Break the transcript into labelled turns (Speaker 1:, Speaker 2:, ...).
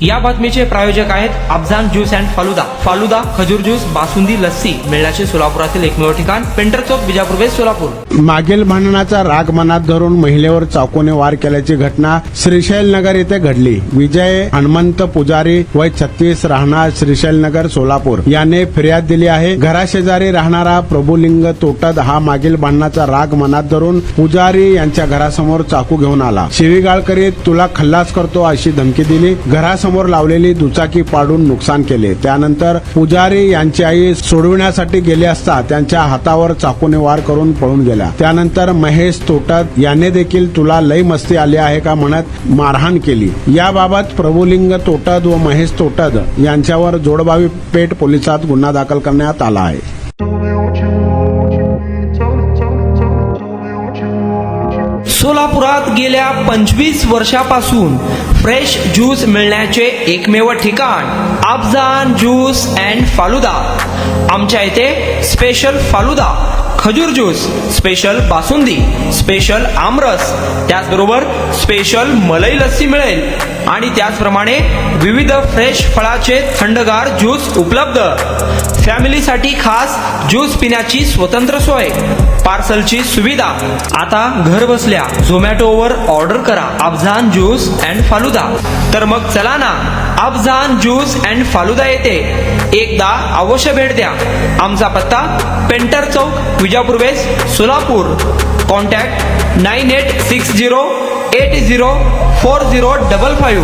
Speaker 1: या बातमीचे प्रायोजक आहेत अफजान ज्यूस अँड फालुदा। फालुदा, खजूर ज्यूस, बासुंदी, लस्सी मिळण्याचे सोलापुरातील एकमेव ठिकाण पेंटर चौक, बिजापूर वेस्ट, सोलापूर।
Speaker 2: मागील भांडणाचा राग मनात धरून महिलेवर चाकूने वार केल्याची घटना श्रीशैल नगर येथे घडली। विजय हनुमंत पुजारी वय 36 राहणार श्रीशैल नगर, सोलापूर याने फिर्याद दिली आहे। घराशेजारी राहणारा प्रभुलिंग तोटद हा मागील भांडणाचा राग मनात धरून पुजारी यांच्या घरासमोर चाकू घेऊन आला। शिवीगाळ करीत तुला खल्लास करतो अशी धमकी दिली। घरासमोर लावलेली दुचाकी पाडून नुकसान केले। त्यानंतर पुजारी यांची आई सोडविण्यासाठी गेले असता त्यांच्या हातावर चाकूने वार करून पळून गेला। त्यानंतर महेश तोटद याने देखील तुला लई मस्ती आली आहे का म्हणत मारहाण केली। याबाबत प्रभुलिंग तोटद व महेश तोटद यांच्यावर जोडबावी पेठ पोलिसात गुन्हा दाखल करण्यात आला आहे।
Speaker 1: सोलापुरात गेल्या 25 वर्षापासून फ्रेश ज्यूस मिळण्याचे एकमेव ठिकाण अफजान ज्यूस अँड फालुदा। आमच्या इथे स्पेशल फालुदा, खजूर ज्यूस, स्पेशल बासुंदी, स्पेशल आमरस, त्याचबरोबर स्पेशल मलाई लस्सी मिळेल आणि त्याचप्रमाणे विविध फ्रेश फळाचे थंडगार ज्यूस उपलब्ध। फॅमिलीसाठी खास ज्यूस पिण्याची स्वतंत्र सोय, पार्सलची सुविधा। आता घर बसल्या झोमॅटोवर ऑर्डर करा अफजान ज्यूस अँड फालुदा। तर मग चला ना अफजान ज्यूस अँड फालुदा येथे एकदा अवश्य भेट द्या। आमचा पत्ता पेंटर चौक, बिजापूर वेस्ट, सोलापूर। कॉन्टॅक्ट 9860804055।